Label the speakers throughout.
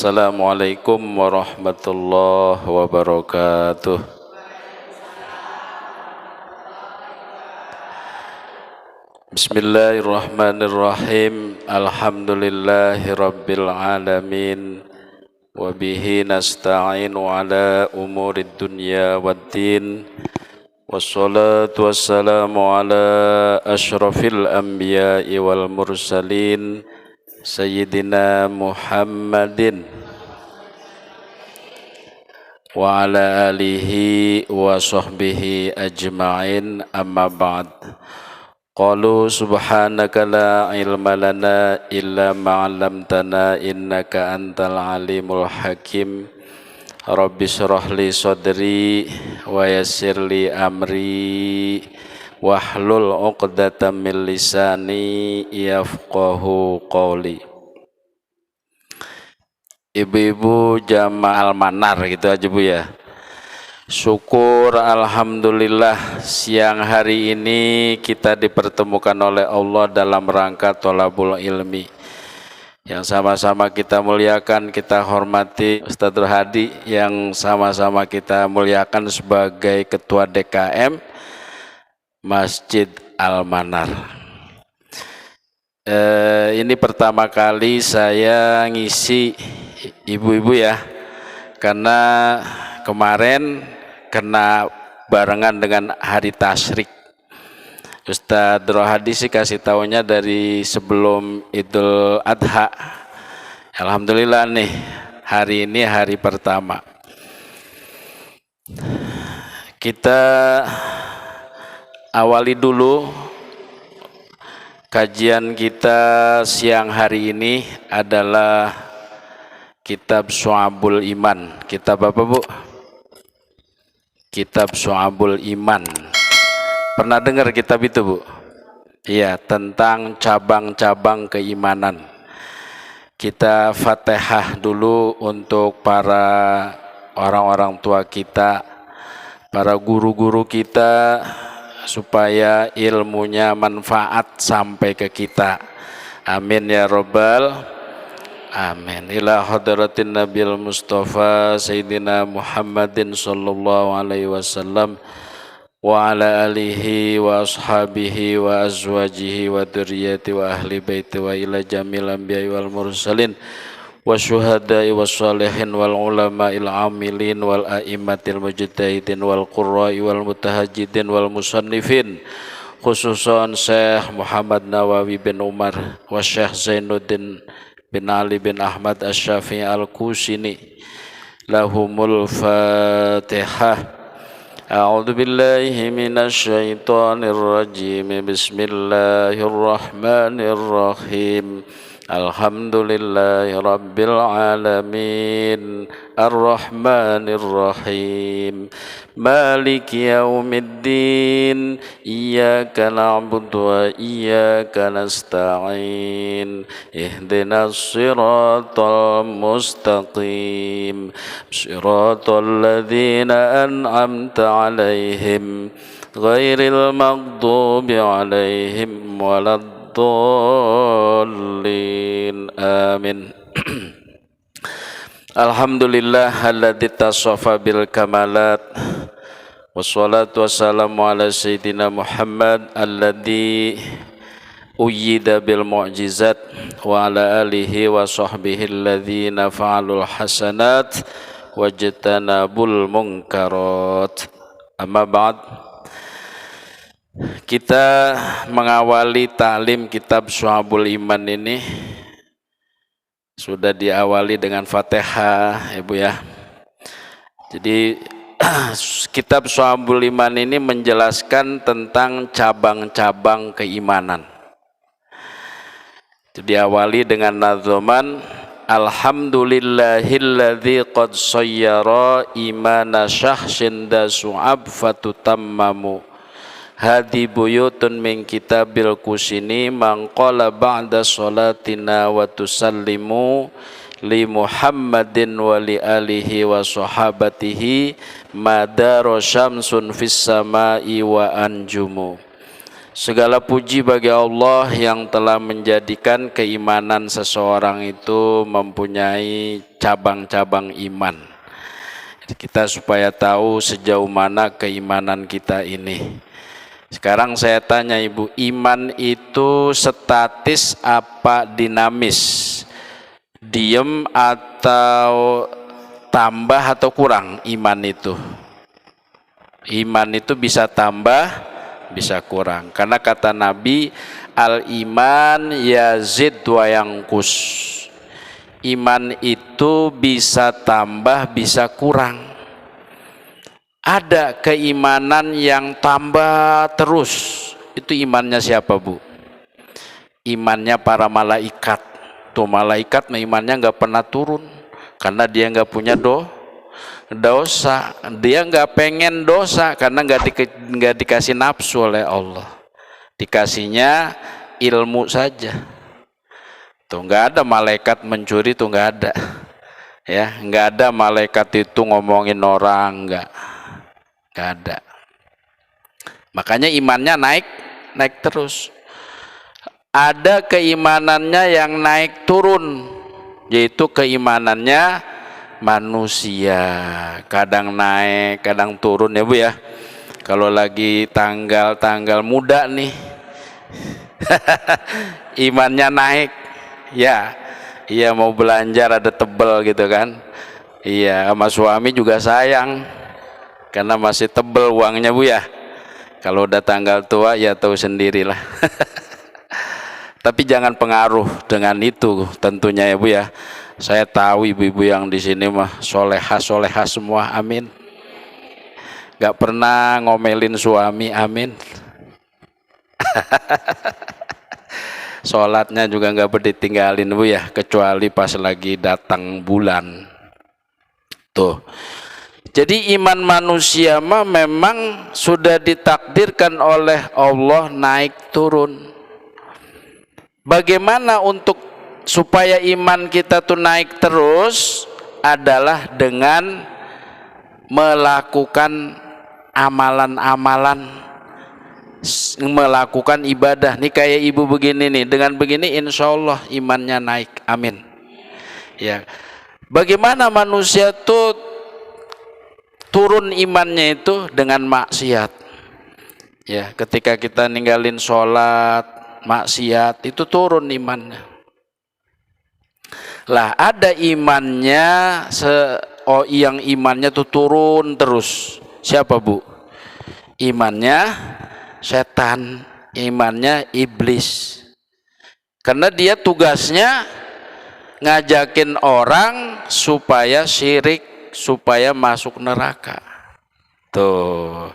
Speaker 1: Assalamualaikum warahmatullahi wabarakatuh. Bismillahirrahmanirrahim. Alhamdulillahi rabbil alamin. Wabihi nasta'inu ala umurid dunya waddin. Wassalatu wassalamu ala ashrafil anbiya'i wal mursalin Sayyidina Muhammadin wa ala alihi wa sahbihi ajma'in, amma ba'd. Qalu subhanaka la ilma lana illa ma'allamtana innaka antal alimul hakim. Rabbi syrah li sadri wa yassir li amri wahlul 'uqdatam min lisani yafqahu qawli. Ibu-ibu jamaah Al-Manar gitu aja Bu ya. Syukur alhamdulillah siang hari ini kita dipertemukan oleh Allah dalam rangka thalabul ilmi. Yang sama-sama kita muliakan, kita hormati Ustadz Hadi yang sama-sama kita muliakan sebagai Ketua DKM Masjid Al-Manar. Ini pertama kali saya ngisi ibu-ibu ya, karena kemarin kena barengan dengan hari tasyrik. Ustadz Rohadi sih kasih taunya dari sebelum Idul Adha. Alhamdulillah nih, hari ini hari pertama. Kita awali dulu kajian kita siang hari ini adalah Kitab Syu'abul Iman. Kitab apa Bu? Kitab Syu'abul Iman. Pernah dengar kitab itu Bu? Iya, tentang cabang-cabang keimanan. Kita Fatihah dulu untuk para orang-orang tua kita, para guru-guru kita, supaya ilmunya manfaat sampai ke kita. Amin ya Rabbal amin. Ila hadratin Nabil Mustafa Sayyidina Muhammadin sallallahu alaihi wasallam wa ala alihi wa ashabihi wa azwajihi wa dzurriyyati wa ahli baiti wa ila jamil anbiya'i wal mursalin wa syuhada'i was shalihin wal ulama'il amilin wal a'immatil mujtahidin wal qurra'i wal mutahajjidin wal musannifin, khususan Syekh Muhammad Nawawi bin Umar wa Syekh Zainuddin bin Ali bin Ahmad Asy-Syafi'i Al-Kusini. Lahumul Fatihah. A'udzu billahi minasy syaithanir rajim. Bismillahirrahmanirrahim. Alhamdulillahi rabbil alamin. Ar-Rahmanir Rahim. Maliki yaumiddin. Iyyaka na'budu wa iyyaka nasta'in. Ihdinas siratal mustaqim. Siratal ladzina an'amta 'alaihim ghairil maghdubi 'alaihim waladdallin. Amin. Alhamdulillah alladzi tasafa bil kamalat. Wassalatu wassalamu ala sayyidina Muhammad alladzi uyyida bil mu'jizat wa ala alihi wa sahbihi alladzina fa'alul hasanat wajtanabul munkarat. Amma ba'd. Kita mengawali ta'lim kitab Syu'abul Iman ini sudah diawali dengan Fatihah Ibu ya. Jadi kitab Syu'abul Iman ini menjelaskan tentang cabang-cabang keimanan. Itu diawali dengan nazoman Alhamdulillahilladzi qad sayyara imana syahsin da su'ab fatutammamu hadi buyutun min kitabil kusini man qala ba'da salatina wa tusallimu li Muhammadin wa li alihi wa sahabatihi madaro syamsun fis samai wa anjumu. Segala puji bagi Allah yang telah menjadikan keimanan seseorang itu mempunyai cabang-cabang iman. Kita supaya tahu sejauh mana keimanan kita ini. Sekarang saya tanya Ibu, iman itu statis apa dinamis? Diem atau tambah atau kurang iman itu? Iman itu bisa tambah, bisa kurang. Karena kata Nabi, al-iman yazid wa yanqus. Iman itu bisa tambah, bisa kurang. Ada keimanan yang tambah terus. Itu imannya siapa, Bu? Imannya para malaikat. Tuh malaikat imannya nggak pernah turun karena dia nggak punya dosa. Dia nggak pengen dosa karena nggak dikasih nafsu oleh Allah. Dikasihnya ilmu saja. Tuh nggak ada malaikat mencuri, tuh nggak ada. Ya, nggak ada malaikat itu ngomongin orang, nggak ada. Makanya imannya naik terus. Ada keimanannya yang naik turun, yaitu keimanannya manusia. Kadang naik, kadang turun ya Bu ya. Kalau lagi tanggal muda nih, imannya naik, ya. Iya mau belanja ada tebel gitu kan. Iya, sama suami juga sayang karena masih tebel uangnya Bu ya. Kalau udah tanggal tua ya tahu sendirilah. Tapi jangan pengaruh dengan itu tentunya ya Bu ya. Saya tahu ibu-ibu yang di sini mah solehah semua, amin. Gak pernah ngomelin suami, amin. Sholatnya juga gak berditinggalin Bu ya, kecuali pas lagi datang bulan. Tuh. Jadi iman manusia mah memang sudah ditakdirkan oleh Allah naik turun. Bagaimana untuk supaya iman kita tuh naik terus adalah dengan melakukan amalan-amalan, melakukan ibadah. Nih kayak ibu begini nih, dengan begini insya Allah imannya naik, amin. Ya, bagaimana manusia tuh turun imannya itu dengan maksiat. Ya, ketika kita ninggalin sholat, maksiat itu turun imannya. Lah ada imannya yang imannya tuh turun terus. Siapa Bu? Imannya setan, imannya iblis. Karena dia tugasnya ngajakin orang supaya syirik, supaya masuk neraka. Tuh.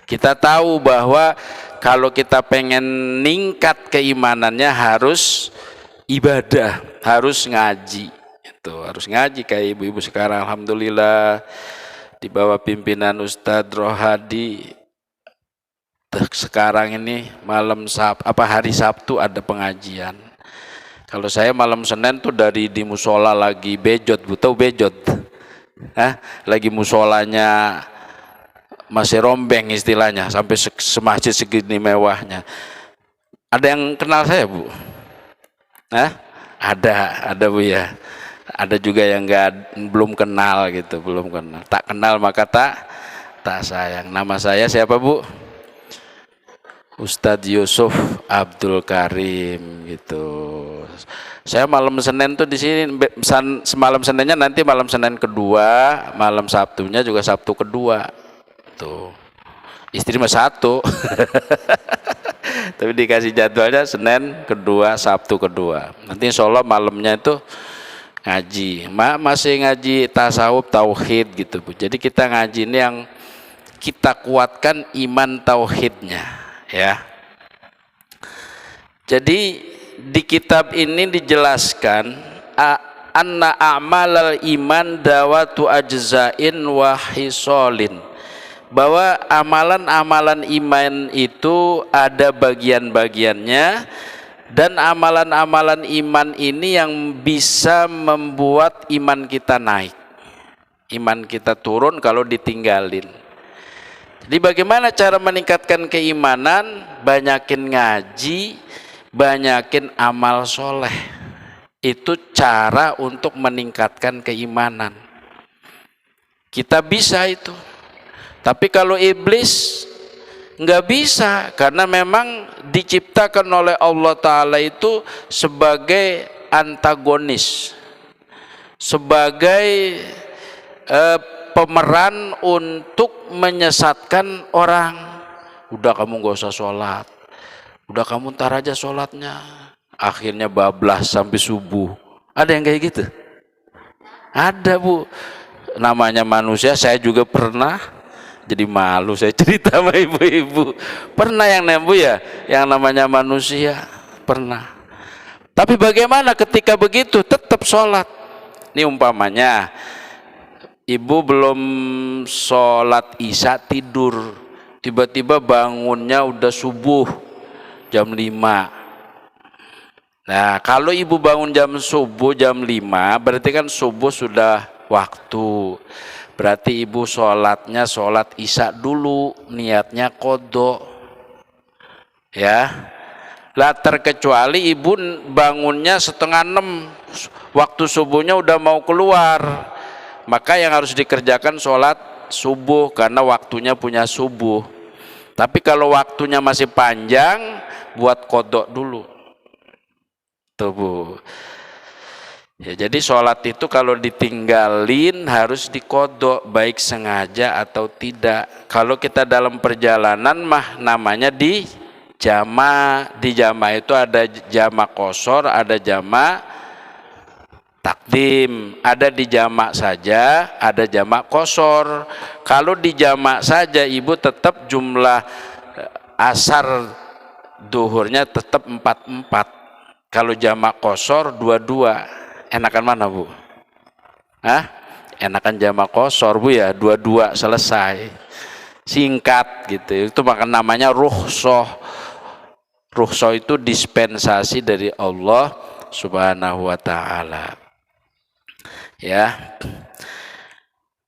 Speaker 1: Kita tahu bahwa kalau kita pengen ningkat keimanannya harus ibadah, harus ngaji. Itu harus ngaji kayak ibu-ibu sekarang alhamdulillah di bawah pimpinan Ustadz Rohadi. Sekarang ini hari Sabtu ada pengajian. Kalau saya malam Senin tuh di musola lagi bejot, Bu, tahu bejot? Lagi musolanya masih rombeng istilahnya, sampai semasjid segini mewahnya. Ada yang kenal saya Bu? Ada Bu ya. Ada juga yang belum kenal gitu, belum kenal. Tak kenal maka tak sayang. Nama saya siapa Bu? Ustadz Yusuf Abdul Karim gitu. Saya malam Senin tuh di sini, semalam Seninnya nanti malam Senin kedua, malam Sabtunya juga Sabtu kedua. Tuh. Istri mah satu. Tapi dikasih jadwalnya Senin kedua, Sabtu kedua. Nanti insya Allah malamnya itu ngaji. Masih ngaji tasawuf tauhid gitu Bu. Jadi kita ngaji ini yang kita kuatkan iman tauhidnya ya. Jadi di kitab ini dijelaskan anna a'malal iman dawatu ajzain wa hisolin, bahwa amalan-amalan iman itu ada bagian-bagiannya, dan amalan-amalan iman ini yang bisa membuat iman kita naik, iman kita turun kalau ditinggalin. Jadi bagaimana cara meningkatkan keimanan? Banyakin ngaji, banyakin amal soleh. Itu cara untuk meningkatkan keimanan. Kita bisa itu. Tapi kalau iblis nggak bisa, karena memang diciptakan oleh Allah Ta'ala itu sebagai antagonis, sebagai pemeran untuk menyesatkan orang. Udah kamu nggak usah sholat, udah kamu ntar aja sholatnya, akhirnya bablas sampai subuh. Ada yang kayak gitu? Ada, Bu. Namanya manusia, saya juga pernah. Jadi malu saya cerita sama ibu-ibu. Pernah yang nembu ya, yang namanya manusia, pernah. Tapi bagaimana ketika begitu tetap sholat? Ini umpamanya ibu belum sholat isya tidur, tiba-tiba bangunnya udah subuh jam 5. Nah kalau ibu bangun jam subuh jam 5, berarti kan subuh sudah waktu. Berarti ibu sholatnya sholat isya dulu, niatnya qodho. Ya, lah terkecuali ibu bangunnya 5:30, waktu subuhnya udah mau keluar, maka yang harus dikerjakan sholat subuh karena waktunya punya subuh. Tapi kalau waktunya masih panjang, buat qodho dulu. Tuh, Bu. Ya, jadi sholat itu kalau ditinggalin harus diqodho, baik sengaja atau tidak. Kalau kita dalam perjalanan mah namanya di jama. Di jama itu ada jama qosor, ada jama takdim, ada di jama saja, ada jama qosor. Kalau di jama saja ibu tetap jumlah asar duhurnya tetap 4-4. Kalau jama qosor 2-2. Enakan mana, Bu? Hah? Enakan jamak qosor, Bu, ya, 2-2 selesai, singkat gitu. Itu maka namanya rukhsah. Rukhsah itu dispensasi dari Allah Subhanahu wa ta'ala. Ya.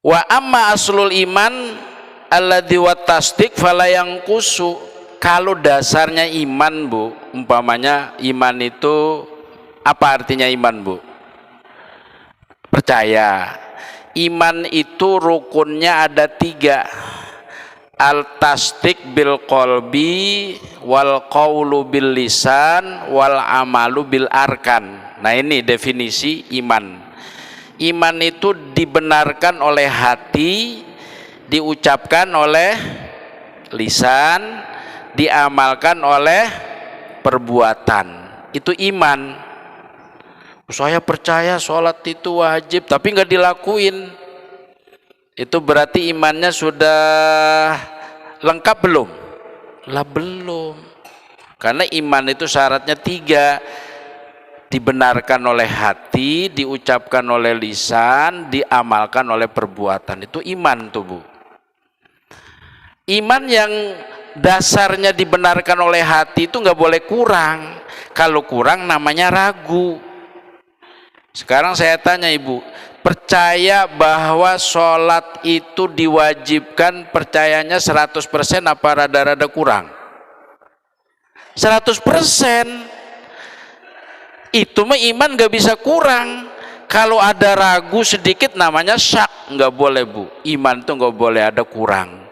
Speaker 1: Wa amma aslul iman alladzi wa tasdiq fala yanqusu. Kalau dasarnya iman, Bu, umpamanya iman itu apa artinya iman, Bu? Percaya. Iman itu rukunnya ada 3. Al-tasdik bil qalbi, wal qaulu bil lisan, wal amalu bil arkan. Nah ini definisi iman. Iman itu dibenarkan oleh hati, diucapkan oleh lisan, diamalkan oleh perbuatan. Itu iman. Saya percaya sholat itu wajib tapi nggak dilakuin, itu berarti imannya sudah lengkap belum? Lah belum, karena iman itu syaratnya 3, dibenarkan oleh hati, diucapkan oleh lisan, diamalkan oleh perbuatan. Itu iman tuh, Bu. Iman yang dasarnya dibenarkan oleh hati itu nggak boleh kurang. Kalau kurang namanya ragu. Sekarang saya tanya ibu, percaya bahwa sholat itu diwajibkan, percayanya 100% apa rada-rada kurang? 100%. Itu mah iman gak bisa kurang. Kalau ada ragu sedikit namanya syak, nggak boleh, Bu. Iman tuh nggak boleh ada kurang.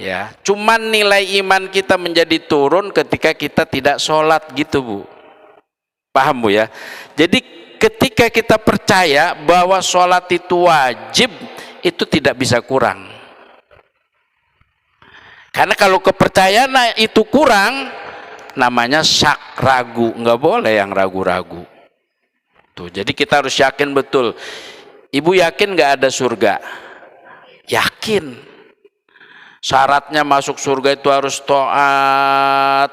Speaker 1: Ya, cuman nilai iman kita menjadi turun ketika kita tidak sholat gitu, Bu. Paham, Bu, ya? Jadi ketika kita percaya bahwa sholat itu wajib, itu tidak bisa kurang. Karena kalau kepercayaan itu kurang, namanya syak, ragu. Nggak boleh yang ragu-ragu. Tuh, jadi kita harus yakin betul. Ibu yakin nggak ada surga? Yakin. Syaratnya masuk surga itu harus taat,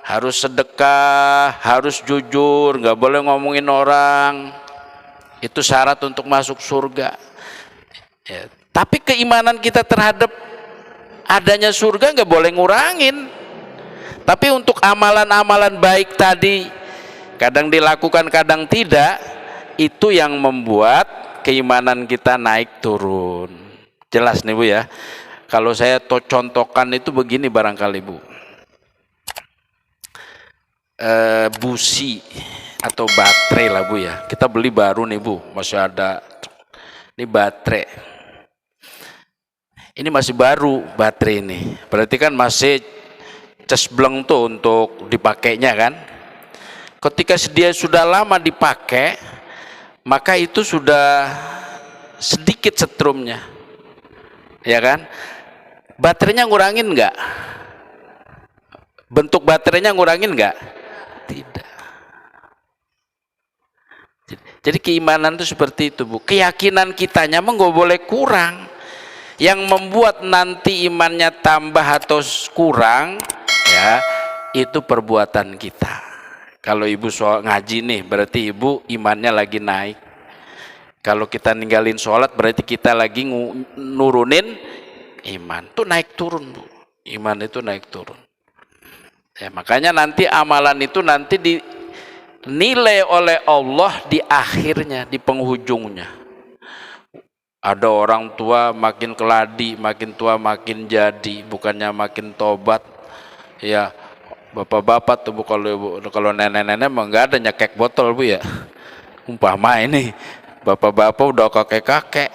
Speaker 1: harus sedekah, harus jujur, nggak boleh ngomongin orang. Itu syarat untuk masuk surga. Ya. Tapi keimanan kita terhadap adanya surga nggak boleh ngurangin. Tapi untuk amalan-amalan baik tadi, kadang dilakukan, kadang tidak, itu yang membuat keimanan kita naik turun. Jelas nih, Bu, ya. Kalau saya contohkan itu begini barangkali Bu, busi atau baterai lah Bu ya, kita beli baru nih Bu, masih ada, ini baterai, ini masih baru baterai ini, berarti kan masih cesbleng tuh untuk dipakainya kan. Ketika dia sudah lama dipakai, maka itu sudah sedikit setrumnya, ya kan? Baterainya ngurangin nggak? Bentuk baterainya ngurangin nggak? Tidak. Jadi keimanan itu seperti itu Bu. Keyakinan kitanya mah nggak boleh kurang. Yang membuat nanti imannya tambah atau kurang, ya itu perbuatan kita. Kalau ibu soal ngaji nih, berarti ibu imannya lagi naik. Kalau kita ninggalin sholat, berarti kita lagi nurunin iman. Itu naik turun Bu. Iman itu naik turun. Ya, makanya nanti amalan itu nanti dinilai oleh Allah di akhirnya, di penghujungnya. Ada orang tua makin keladi, makin tua makin jadi, bukannya makin tobat. Ya, bapak-bapak tuh Bu, kalau nenek-nenek mah nggak ada nyekek botol Bu ya. Umpama ini bapak-bapak udah kakek-kakek,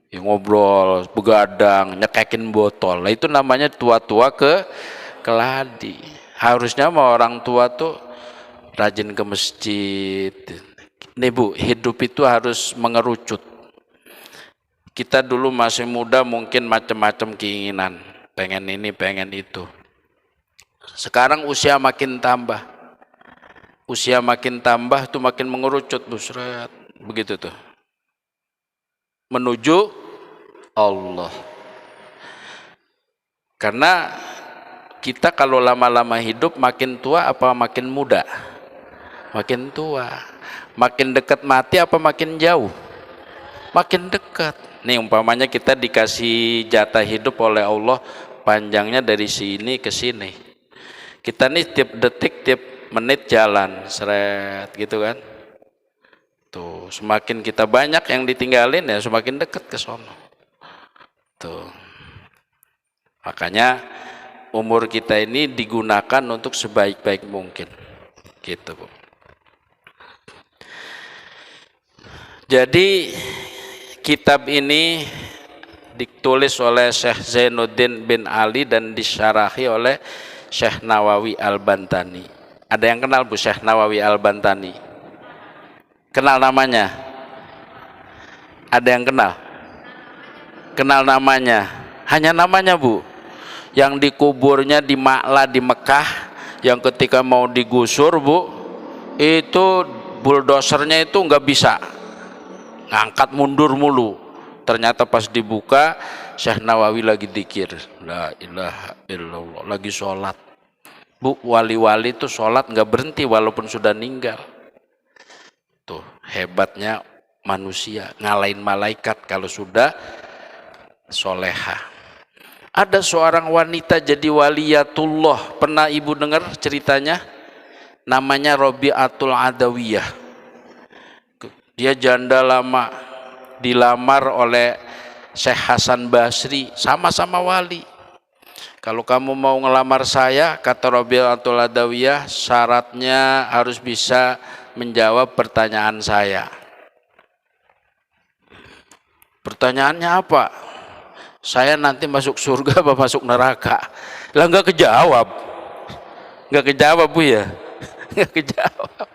Speaker 1: ya ngobrol, begadang, nyekekin botol. Nah, itu namanya tua-tua keladi. Harusnya mah orang tua tuh rajin ke masjid. Nih Bu, hidup itu harus mengerucut. Kita dulu masih muda mungkin macam-macam keinginan, pengen ini, pengen itu. Sekarang usia makin tambah. Usia makin tambah itu makin mengerucut Bu, seret. Begitu tuh. Menuju Allah. Karena kita kalau lama-lama hidup makin tua apa makin muda? Makin tua. Makin dekat mati apa makin jauh? Makin dekat. Nih umpamanya kita dikasih jatah hidup oleh Allah panjangnya dari sini ke sini. Kita nih tiap detik, tiap menit jalan, seret gitu kan. Tuh, semakin kita banyak yang ditinggalin ya semakin dekat ke sono. Tuh. Makanya umur kita ini digunakan untuk sebaik-baik mungkin. Gitu, Bu. Jadi kitab ini ditulis oleh Syekh Zainuddin bin Ali dan disyarahi oleh Syekh Nawawi Al-Bantani. Ada yang kenal Bu Syekh Nawawi Al-Bantani? Kenal namanya? Ada yang kenal? Kenal namanya? Hanya namanya Bu. Yang dikuburnya di Ma'la di Mekah, yang ketika mau digusur Bu, itu bulldosernya itu nggak bisa, ngangkat mundur mulu. Ternyata pas dibuka Syekh Nawawi lagi dzikir, la ilaha illallah, lagi sholat. Bu, wali-wali itu sholat nggak berhenti walaupun sudah meninggal. Tuh hebatnya manusia, ngalahin malaikat kalau sudah solehah. Ada seorang wanita jadi waliyatullah, pernah ibu dengar ceritanya? Namanya Robi'atul Adawiyah. Dia janda lama, dilamar oleh Syekh Hasan Basri, sama-sama wali. Kalau kamu mau ngelamar saya, kata Robi'atul Adawiyah, syaratnya harus bisa menjawab pertanyaan saya. Pertanyaannya apa? Saya nanti masuk surga apa masuk neraka? Lah nggak kejawab, nggak kejawab Bu ya, nggak kejawab.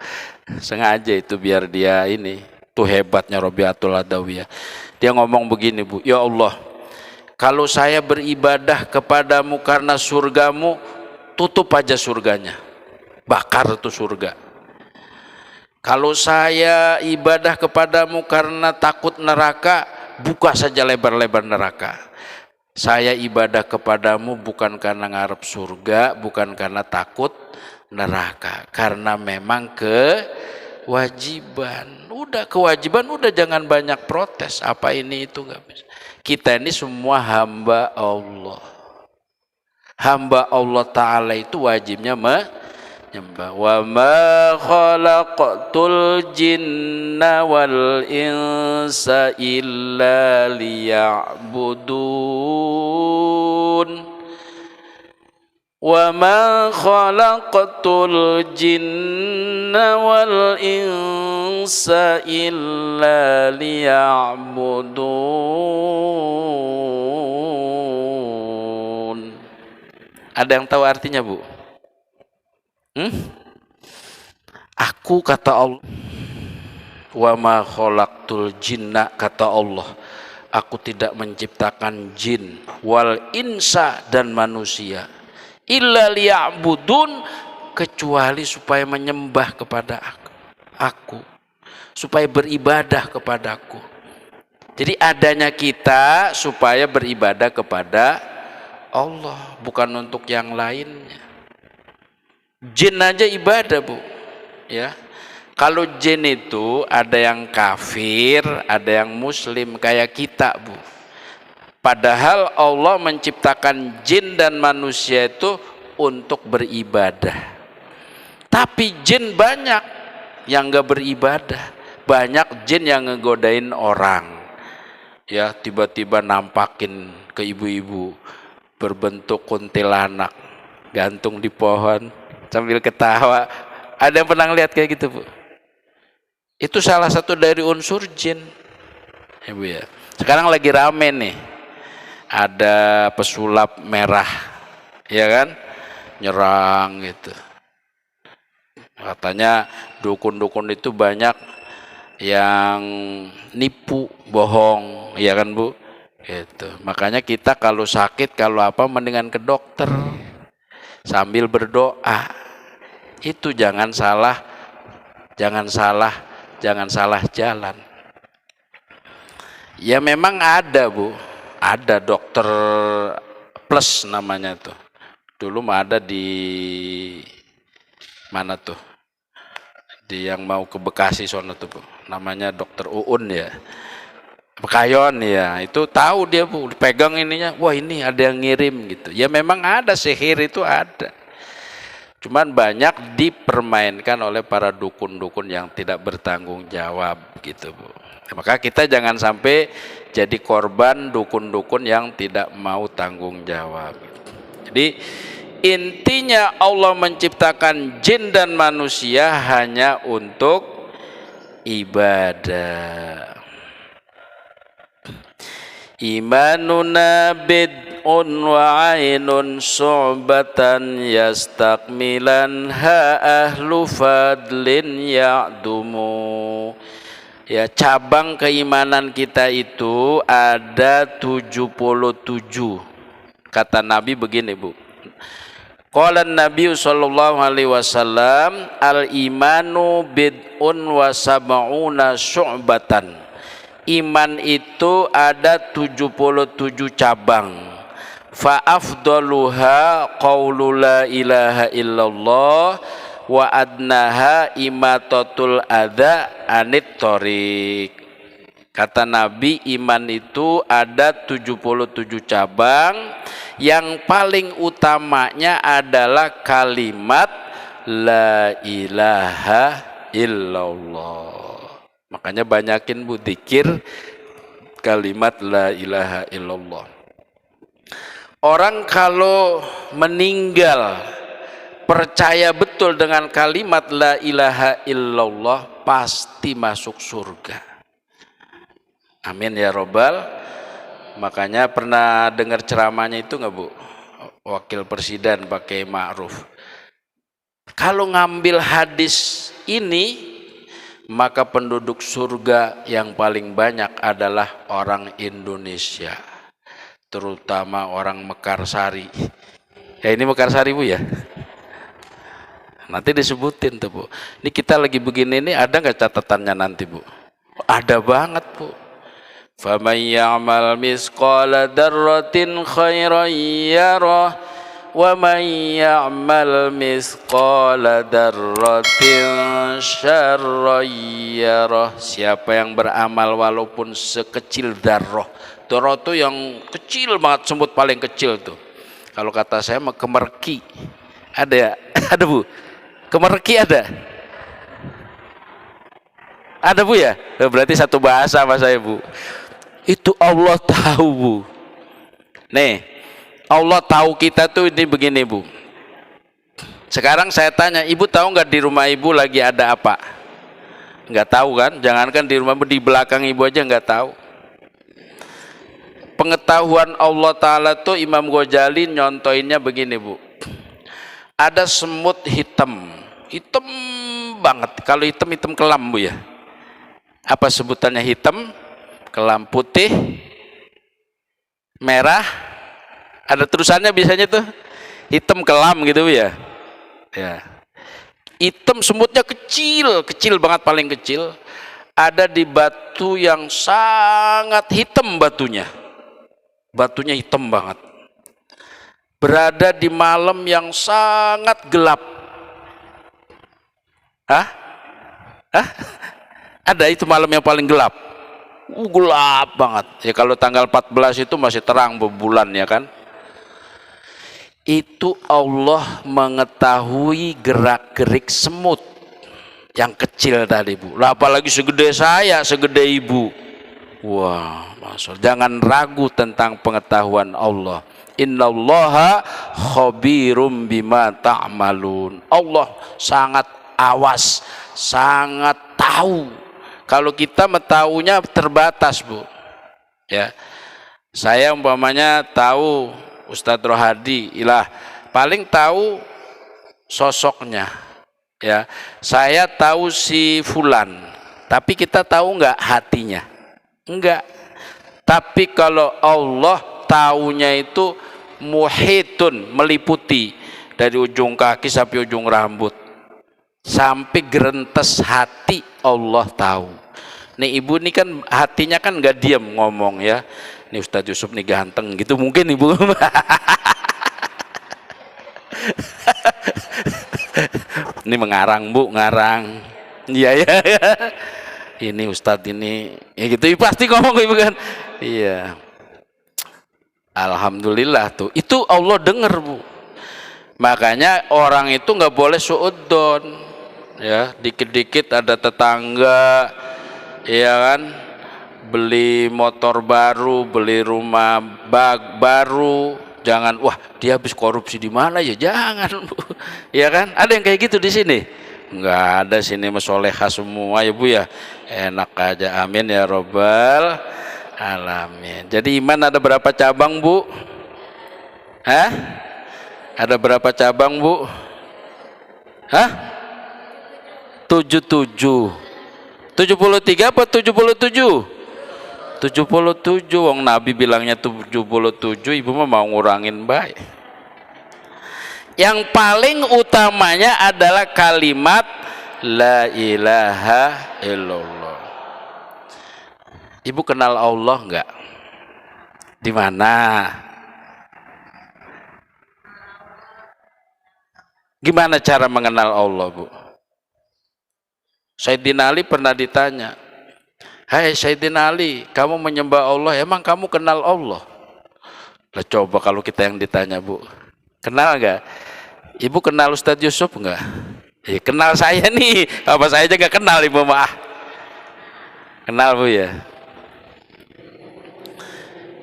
Speaker 1: Sengaja itu biar dia ini. Tuh hebatnya Robi'atul Adawiyah. Dia ngomong begini Bu, ya Allah, kalau saya beribadah kepadamu karena surgamu, tutup aja surganya, bakar tuh surga. Kalau saya ibadah kepadamu karena takut neraka, buka saja lebar-lebar neraka. Saya ibadah kepadamu bukan karena ngarep surga, bukan karena takut neraka, karena memang kewajiban. Udah kewajiban, udah jangan banyak protes. Apa ini itu nggak bisa. Kita ini semua hamba Allah. Hamba Allah Ta'ala itu wajibnya menyembah. Wa ma khalaqtul jinna wal insa illa liya'budun. Wa ma khalaqtul jinna wal insa illa liya'budun. Ada yang tahu artinya, Bu? Aku, kata Allah, wa ma khalaqtul jinna, kata Allah, aku tidak menciptakan jin wal insa, dan manusia, illa liya'budun, kecuali supaya menyembah kepada aku, supaya beribadah kepadaku. Jadi adanya kita supaya beribadah kepada Allah, bukan untuk yang lainnya. Jin aja ibadah, Bu, ya. Kalau jin itu ada yang kafir, ada yang muslim, kayak kita, Bu. Padahal Allah menciptakan jin dan manusia itu untuk beribadah. Tapi jin banyak yang gak beribadah. Banyak jin yang ngegodain orang, ya, tiba-tiba nampakin ke ibu-ibu berbentuk kuntilanak gantung di pohon sambil ketawa. Ada yang pernah lihat kayak gitu, Bu? Itu salah satu dari unsur jin, ya, Bu, ya. Sekarang lagi rame nih, ada pesulap merah, ya kan, nyerang gitu. Katanya dukun-dukun itu banyak yang nipu, bohong, ya kan, Bu? Gitu. Makanya kita kalau sakit, kalau apa, mendingan ke dokter sambil berdoa. Itu jangan salah jalan. Ya memang ada, Bu, ada dokter plus namanya tuh. Dulu mah ada di mana tuh, di yang mau ke Bekasi sono tuh, Bu, namanya dokter Uun, ya, Bekayon, ya. Itu tahu dia, Bu, pegang ininya, wah ini ada yang ngirim gitu. Ya memang ada, sihir itu ada, cuman banyak dipermainkan oleh para dukun-dukun yang tidak bertanggung jawab gitu, Bu. Maka kita jangan sampai jadi korban dukun-dukun yang tidak mau tanggung jawab. Jadi intinya Allah menciptakan jin dan manusia hanya untuk ibadah. Imanuna bid'un wa ainun su'batan yastakmilan ha ahlu fadlin ya'dumu. Ya, cabang keimanan kita itu ada 77. Kata Nabi begini, Bu. Qala Nabi sallallahu alaihi wasallam, al imanu bid'un wa sab'una syu'batan. Iman itu ada 77 cabang. Fa afdaluha qaulu la ilaha illallah wa adnaha imatatul adza anit thoriq. Kata Nabi, iman itu ada 77 cabang. Yang paling utamanya adalah kalimat la ilaha illallah. Makanya banyakin, Bu, zikir kalimat la ilaha illallah. Orang kalau meninggal percaya betul dengan kalimat la ilaha illallah, pasti masuk surga. Amin ya robbal. Makanya pernah dengar ceramahnya itu nggak, Bu? Wakil Presiden pakai Ma'ruf. Kalau ngambil hadis ini, maka penduduk surga yang paling banyak adalah orang Indonesia, terutama orang Mekarsari. Ya ini Mekarsari, Bu, ya. Nanti disebutin tuh, Bu. Ini kita lagi begini ini, ada nggak catatannya nanti, Bu? Ada banget, Bu. Faman ya'mal misqala dzarratin khairan yarah wa man ya'mal misqala dzarratin syarran yarah. Siapa yang beramal walaupun sekecil dzarrah. Dzarrah itu yang kecil banget, semut paling kecil tuh. Kalau kata saya mah kemerki. Ada ya? Ada, Bu? Kemerki ada? Ada, Bu, ya? Berarti satu bahasa sama saya, Bu. Itu Allah tahu, Bu. Nih, Allah tahu kita tuh ini begini, Bu. Sekarang saya tanya, ibu tahu nggak di rumah ibu lagi ada apa? Nggak tahu kan? Jangankan di rumah, di belakang ibu aja nggak tahu. Pengetahuan Allah Ta'ala tuh Imam Ghazali nyontoinnya begini bu. Ada semut hitam, hitam banget. Kalau hitam, hitam kelam bu ya. Apa sebutannya hitam? Kelam. Putih, merah, ada terusannya biasanya tuh. Hitam kelam gitu bu ya. Ya. Hitam semutnya kecil, kecil banget, paling kecil. Ada di batu yang sangat hitam batunya. Batunya hitam banget. Berada di malam yang sangat gelap. Hah? Hah? Ada itu malam yang paling gelap. Gelap banget. Ya kalau tanggal 14 itu masih terang bulan ya kan. Itu Allah mengetahui gerak-gerik semut yang kecil tadi bu. Lah apalagi segede saya, segede ibu. Wah, masya Allah. Jangan ragu tentang pengetahuan Allah. Innallaha khabirum bima ta'malun. Allah sangat awas, sangat tahu. Kalau kita mentahunya terbatas bu. Ya, saya umpamanya tahu Ustadz Rohadi, ilah paling tahu sosoknya. Ya, saya tahu si Fulan, tapi kita tahu nggak hatinya? Enggak. Tapi kalau Allah taunya itu muhitun, meliputi dari ujung kaki sampai ujung rambut, sampai gerentes hati Allah tahu. Nih ibu ini kan hatinya kan nggak diam ngomong ya. Nih Ustadz Yusuf nih ganteng gitu mungkin ibu. Ini mengarang bu, ngarang. Iya ya. Ini Ustadz ini ya gitu pasti ngomong ibu kan. Iya. Alhamdulillah tuh. Itu Allah dengar bu. Makanya orang itu nggak boleh suudzon. Ya, dikit-dikit ada tetangga ya kan beli motor baru, beli rumah baru, jangan wah dia habis korupsi di mana ya, jangan bu. Ya kan ada yang kayak gitu di sini? Nggak ada, sini mesoleha semua ya bu ya, enak aja, amin ya robbal alamin. Jadi iman ada berapa cabang bu? Hah? Ada berapa cabang bu? Hah? 77 73 apa 77? 77. Wong Nabi bilangnya 77, ibu mah mau ngurangin baik. Yang paling utamanya adalah kalimat la ilaha illallah. Ibu kenal Allah enggak? Di mana? Gimana cara mengenal Allah, Bu? Sayyidina Ali pernah ditanya, "Hai Sayyidina Ali, kamu menyembah Allah, emang kamu kenal Allah?" Lah coba kalau kita yang ditanya, Bu. Kenal enggak? Ibu kenal Ustadz Yusuf enggak? Ya, kenal saya nih. Apa saya aja enggak kenal Ibu mah? Kenal Bu ya?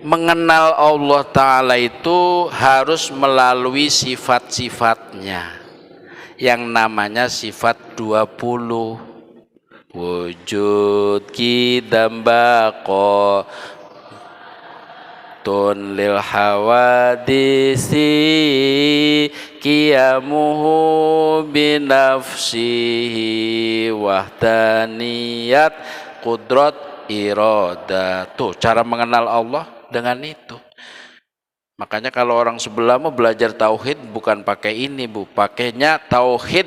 Speaker 1: Mengenal Allah Ta'ala itu harus melalui sifat-sifatnya yang namanya sifat 20. Wujud kidam baqo tun lil hawadisi qiyamuhu binafsihi wahdaniyat qudrat iradah. Tuh cara mengenal Allah dengan itu. Makanya kalau orang sebelah mau belajar tauhid bukan pakai ini Bu, pakainya tauhid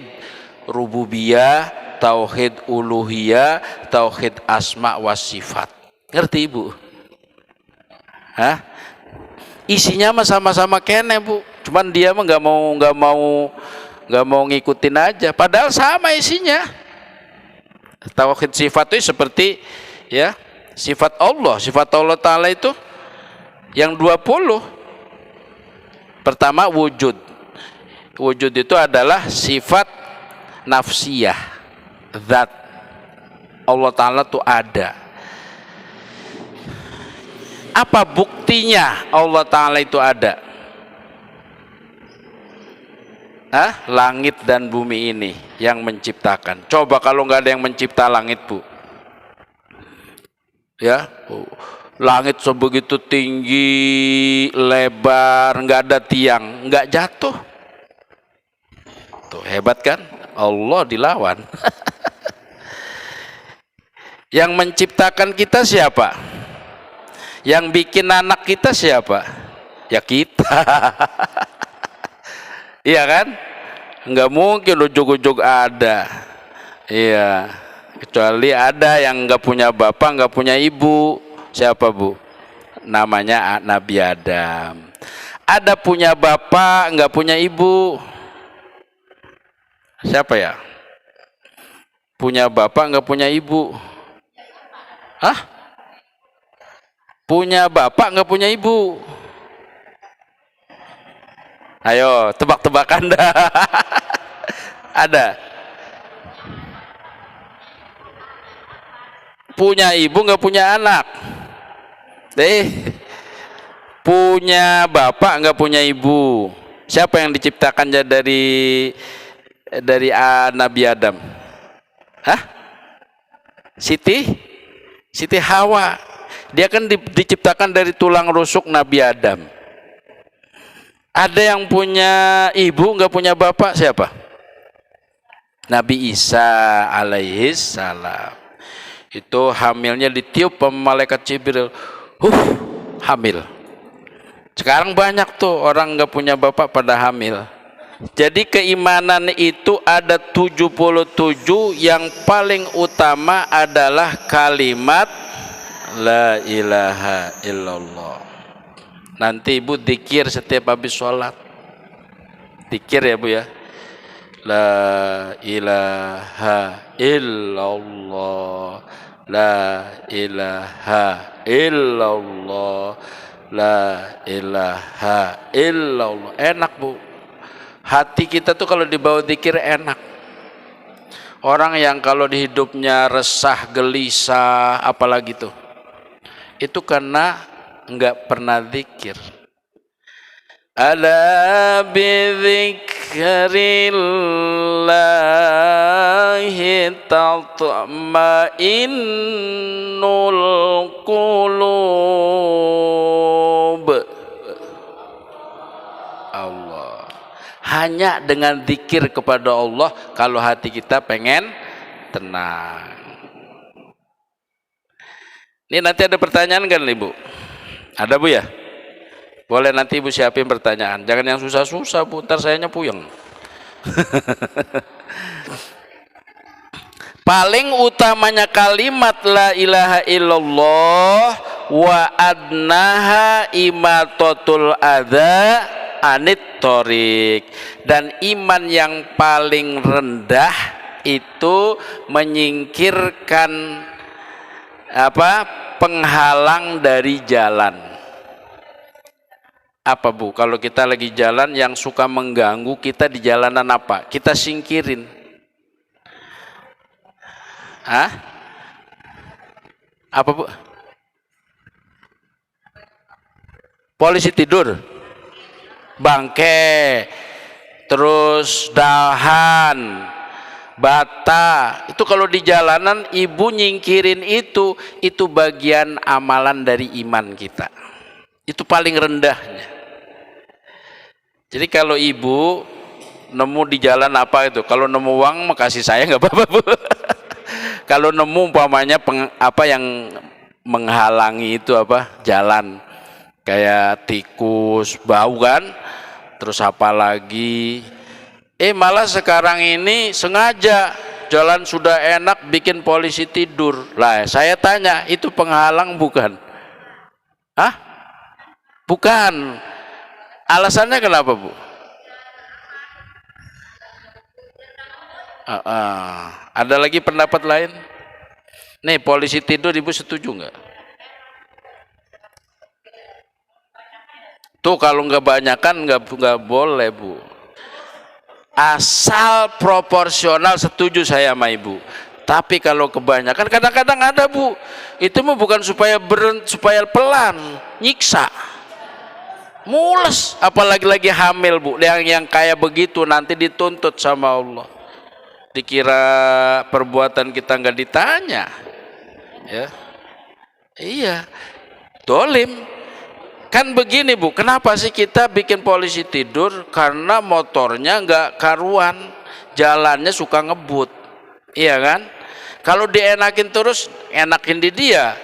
Speaker 1: rububiyah, tauhid uluhiyah, tauhid asma wa sifat. Ngerti Ibu? Hah? Isinya mah sama-sama kene Bu, cuman dia mah nggak mau ngikutin aja, padahal sama isinya. Tauhid sifat itu seperti ya sifat Allah Ta'ala itu yang 20. Pertama wujud. Wujud itu adalah sifat nafsiyah, zat Allah Ta'ala itu ada. Apa buktinya Allah Ta'ala itu ada? Langit dan bumi ini yang menciptakan. Coba kalau nggak ada yang mencipta langit, Bu, ya, langit sebegitu tinggi, lebar, nggak ada tiang, nggak jatuh. Tuh hebat kan? Allah dilawan. Yang menciptakan kita siapa? Yang bikin anak kita siapa? Ya kita. Iya kan? Nggak mungkin ujuk-ujuk ada. Iya. Kecuali ada yang nggak punya bapak, nggak punya ibu. Siapa, Bu? Namanya Nabi Adam. Ada punya bapak, nggak punya ibu. Siapa ya? Punya bapak, nggak punya ibu. Punya bapak, nggak punya ibu. Ayo, tebak-tebakan dah. Ada. Punya ibu, nggak punya anak. Punya bapak, nggak punya ibu. Siapa yang diciptakan dari Nabi Adam? Siti Hawa. Dia kan diciptakan dari tulang rusuk Nabi Adam. Ada yang punya ibu nggak punya bapak, siapa? Nabi Isa alaihis salam. Itu hamilnya ditiup sama malaikat Jibril. Hamil. Sekarang banyak tuh orang nggak punya bapak pada hamil. Jadi keimanan itu ada 77, yang paling utama adalah kalimat la ilaha illallah. Nanti Ibu dzikir setiap habis sholat. Dzikir ya, Bu ya. La ilaha illallah. La ilaha illallah. La ilaha illallah. Enak, Bu. Hati kita tuh kalau dibawa dzikir enak. Orang yang kalau di hidupnya resah, gelisah, apalagi tuh, itu karena enggak pernah zikir. Ala bidzikrillahi tatma'innul qulub. Allah. Hanya dengan zikir kepada Allah kalau hati kita pengen tenang. Ini nanti ada pertanyaan kan, Ibu? Ada, Bu ya? Boleh nanti Ibu siapin pertanyaan. Jangan yang susah-susah, Bu, ntar sayanya puyeng. Paling utamanya kalimat la ilaha illallah wa adnaha imatatul adza anit thoriq. Dan iman yang paling rendah itu menyingkirkan penghalang dari jalan. Apa, Bu? Kalau kita lagi jalan yang suka mengganggu kita di jalanan, apa? Kita singkirin. Apa, Bu? Polisi tidur, bangke, terus dahan, bata. Itu kalau di jalanan Ibu nyingkirin itu bagian amalan dari iman kita. Itu paling rendahnya. Jadi kalau Ibu nemu di jalan apa itu, kalau nemu uang makasih saya nggak apa-apa, Bu. Kalau nemu umpamanya yang menghalangi itu jalan, kayak tikus, bau kan, terus apa lagi, malah sekarang ini sengaja jalan sudah enak bikin polisi tidur. Lah saya tanya, itu penghalang bukan? Bukan. Alasannya kenapa, Bu? Ada lagi pendapat lain? Nih, polisi tidur, Ibu setuju nggak? Tuh kalau nggak banyakan nggak boleh, Bu. Asal proporsional, setuju saya sama Ibu. Tapi kalau kebanyakan, kadang-kadang ada, Bu. Itu mah bukan supaya pelan, nyiksa. mules, apalagi lagi hamil Bu. Yang kayak begitu nanti dituntut sama Allah. Dikira perbuatan kita nggak ditanya, ya. Iya, dolim. Kan begini Bu, kenapa sih kita bikin polisi tidur? Karena motornya nggak karuan, jalannya suka ngebut, iya kan? Kalau dienakin terus, enakin di dia,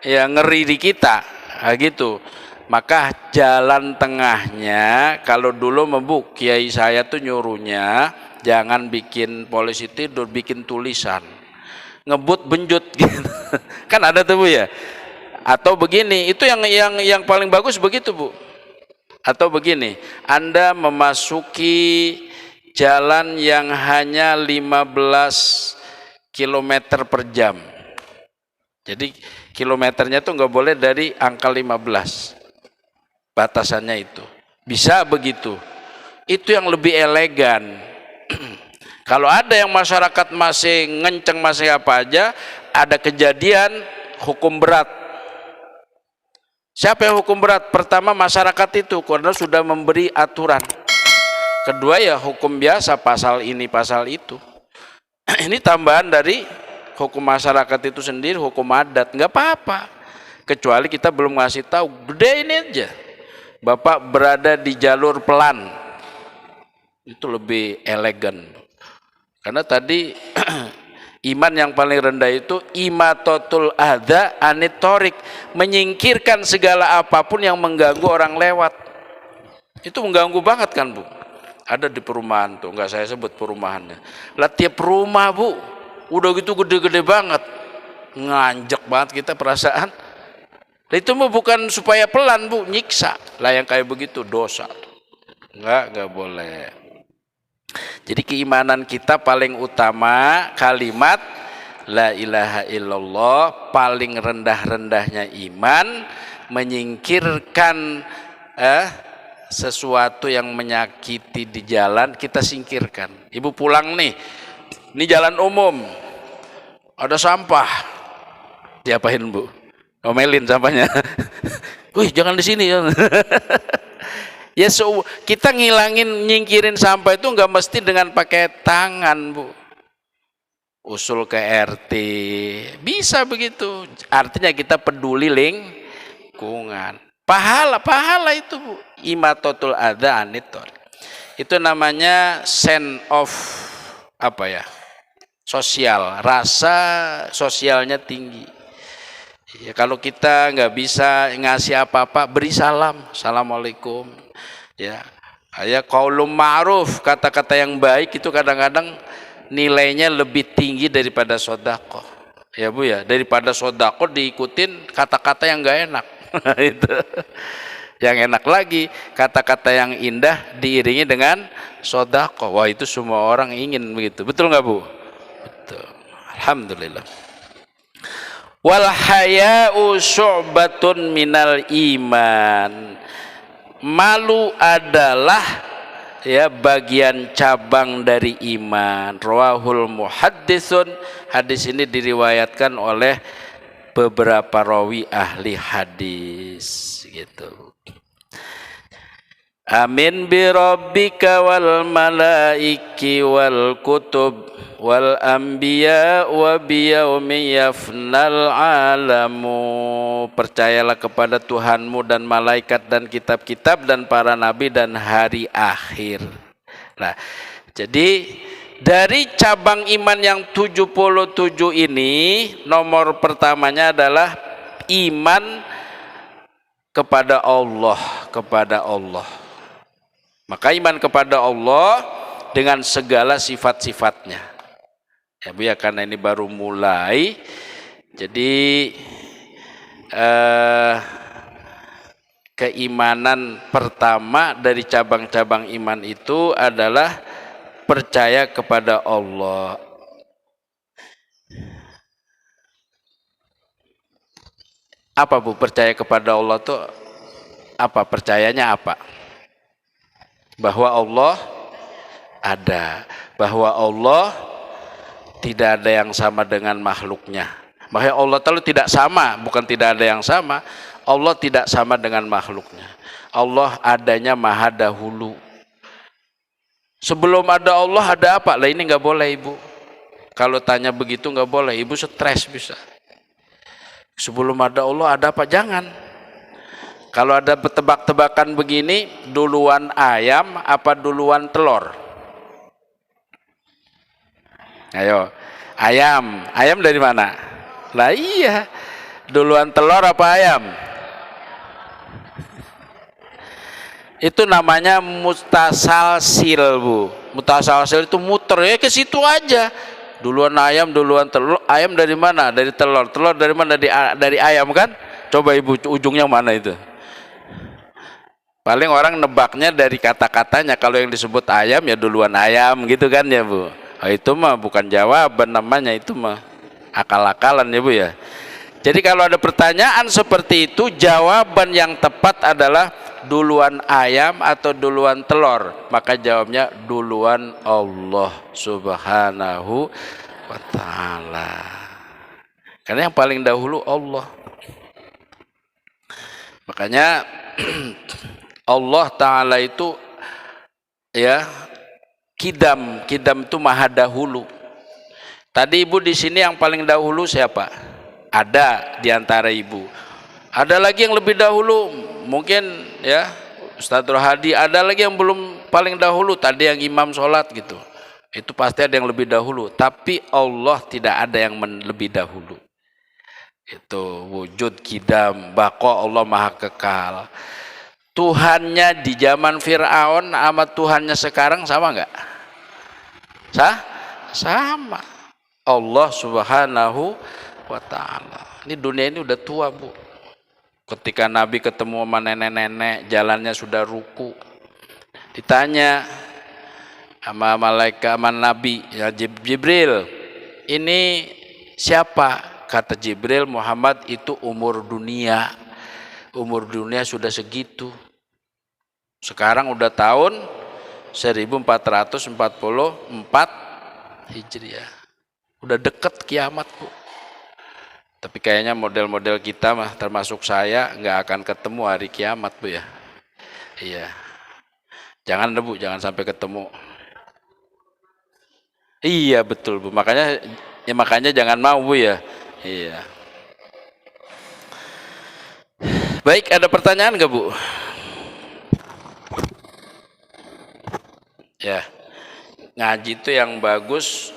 Speaker 1: ya ngeri di kita, nah, gitu. Maka jalan tengahnya, kalau dulu Bu, kiai saya tuh nyuruhnya jangan bikin polisi tidur, bikin tulisan, ngebut benjut gitu. Kan ada tuh Bu ya. Atau begini, itu yang paling bagus begitu Bu. Atau begini, Anda memasuki jalan yang hanya 15 km per jam. Jadi kilometernya tuh nggak boleh dari angka 15. Batasannya itu. Bisa begitu. Itu yang lebih elegan. Kalau ada yang masyarakat masih ngenceng, masih apa aja, ada kejadian hukum berat. Siapa yang hukum berat? Pertama masyarakat itu, karena sudah memberi aturan. Kedua ya hukum biasa, pasal ini pasal itu. Ini tambahan dari hukum masyarakat itu sendiri, hukum adat, nggak apa-apa. Kecuali kita belum ngasih tahu, gede ini aja. Bapak berada di jalur pelan, itu lebih elegan. Karena tadi iman yang paling rendah itu imatotul adza anitorik, menyingkirkan segala apapun yang mengganggu orang lewat. Itu mengganggu banget kan Bu. Ada di perumahan tuh, nggak saya sebut perumahannya. Lah tiap rumah Bu, udah gitu gede-gede banget, nganjek banget kita perasaan. Lah itu mah bukan supaya pelan Bu, nyiksa. Lah yang kayak begitu dosa. Nggak boleh. Jadi keimanan kita paling utama kalimat la ilaha illallah, paling rendah-rendahnya iman, menyingkirkan sesuatu yang menyakiti di jalan, kita singkirkan. Ibu pulang nih, ini jalan umum, ada sampah, diapain Bu? Ngomelin sampahnya. Wih, jangan di sini ya. Ya kita nyingkirin sampah itu nggak mesti dengan pakai tangan Bu. Usul ke RT, bisa begitu. Artinya kita peduli lingkungan. Pahala itu Bu. Imatotul adza anitor. Itu namanya sense of apa ya? Sosial, rasa sosialnya tinggi. Ya, kalau kita nggak bisa ngasih apa-apa, beri salam, assalamualaikum. Ya, qaulun ma'ruf, kata-kata yang baik itu kadang-kadang nilainya lebih tinggi daripada sedekah. Ya Bu ya, daripada sedekah diikutin kata-kata yang nggak enak. Itu. Yang enak lagi, kata-kata yang indah diiringi dengan sedekah. Wah, itu semua orang ingin begitu. Betul nggak Bu? Betul. Alhamdulillah. Wal haya'u syu'batun minal iman. Malu adalah ya bagian cabang dari iman. Rawahul muhaddisun, hadis ini diriwayatkan oleh beberapa rawi ahli hadis gitu. Amin bi rabbika wal malaiki wal kutub wal anbiya wa biyaumi yafnal alamu. Percayalah kepada Tuhanmu dan malaikat dan kitab-kitab dan para nabi dan hari akhir. Nah, jadi dari cabang iman yang 77 ini, nomor pertamanya adalah iman kepada Allah. Maka iman kepada Allah dengan segala sifat-sifatnya. Ya Bu ya, karena ini baru mulai, jadi keimanan pertama dari cabang-cabang iman itu adalah percaya kepada Allah. Apa Bu percaya kepada Allah itu apa? Percayanya apa? Bahwa Allah ada, bahwa Allah tidak ada yang sama dengan makhluknya. Makanya Allah Ta'ala tidak sama, bukan tidak ada yang sama. Allah tidak sama dengan makhluknya. Allah adanya maha dahulu. Sebelum ada Allah ada apa? Lah ini nggak boleh ibu. Kalau tanya begitu nggak boleh, ibu stres bisa. Sebelum ada Allah ada apa? Jangan. Kalau ada tebak-tebakan begini, duluan ayam apa duluan telur? Ayo, ayam. Ayam dari mana? Lah iya, duluan telur apa ayam? Itu namanya mutasalsil, Bu. Mutasalsil itu muter ya ke situ aja. Duluan ayam, duluan telur. Ayam dari mana? Dari telur. Telur dari mana? Dari ayam kan? Coba ibu, ujungnya mana itu? Paling orang nebaknya dari kata-katanya. Kalau yang disebut ayam ya duluan ayam gitu kan ya Bu. Oh, itu mah bukan jawaban namanya, itu mah akal-akalan ya Bu ya. Jadi kalau ada pertanyaan seperti itu, jawaban yang tepat adalah duluan ayam atau duluan telur. Maka jawabnya duluan Allah Subhanahu wa ta'ala. Karena yang paling dahulu Allah. Makanya Allah Ta'ala itu ya kidam itu maha dahulu. Tadi ibu di sini yang paling dahulu siapa? Ada di antara ibu. Ada lagi yang lebih dahulu, mungkin ya Ustadz Rohadi. Ada lagi yang belum paling dahulu. Tadi yang imam sholat gitu. Itu pasti ada yang lebih dahulu. Tapi Allah tidak ada yang lebih dahulu. Itu wujud kidam, baqo, Allah maha kekal. Tuhannya di zaman Fir'aun sama Tuhannya sekarang sama nggak? Sama. Allah Subhanahu wa ta'ala. Ini dunia ini udah tua Bu. Ketika Nabi ketemu sama nenek-nenek, jalannya sudah ruku. Ditanya sama malaikat, sama Nabi ya, Jibril, ini siapa? Kata Jibril, Muhammad itu umur dunia sudah segitu. Sekarang udah tahun 1444 Hijriah. Udah deket kiamat Bu. Tapi kayaknya model-model kita mah termasuk saya nggak akan ketemu hari kiamat Bu ya. Iya. Jangan Bu, jangan sampai ketemu. Iya betul Bu. Makanya jangan mau Bu ya. Iya. Baik, ada pertanyaan nggak Bu? Ya, ngaji itu yang bagus.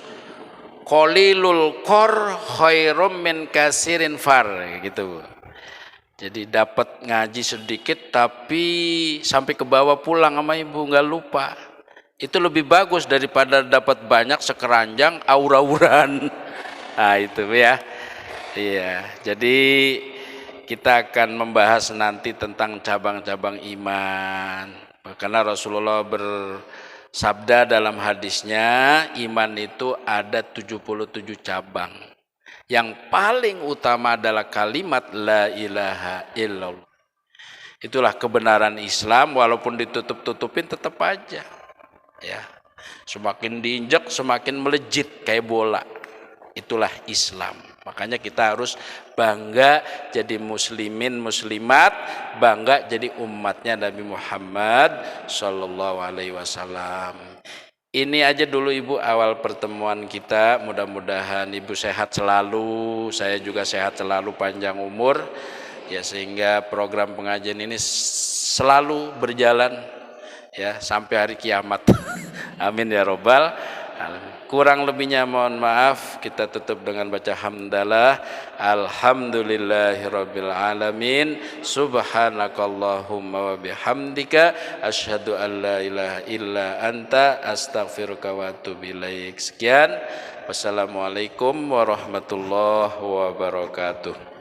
Speaker 1: Qalilul qor khairum min kasirin far, gitu Bu. Jadi dapat ngaji sedikit tapi sampai ke bawah pulang sama ibu nggak lupa. Itu lebih bagus daripada dapat banyak sekeranjang aura-auran. Nah itu ya. Iya, jadi kita akan membahas nanti tentang cabang-cabang iman. Karena Rasulullah bersabda dalam hadisnya, iman itu ada 77 cabang. Yang paling utama adalah kalimat la ilaha illallah. Itulah kebenaran Islam, walaupun ditutup-tutupin tetap aja. Ya. Semakin diinjak semakin melejit kayak bola. Itulah Islam. Makanya kita harus bangga jadi muslimin muslimat, bangga jadi umatnya Nabi Muhammad sallallahu alaihi wasallam. Ini aja dulu Ibu awal pertemuan kita. Mudah-mudahan Ibu sehat selalu, saya juga sehat selalu, panjang umur ya, sehingga program pengajian ini selalu berjalan ya sampai hari kiamat. Amin ya robbal alamin. Kurang lebihnya mohon maaf. Kita tutup dengan baca hamdalah. Alhamdulillahirabbil alamin. Subhanakallahumma wa bihamdika asyhadu an la ilaha illa anta astaghfiruka wa atubu ilaik. Sekian. Wassalamualaikum warahmatullahi wabarakatuh.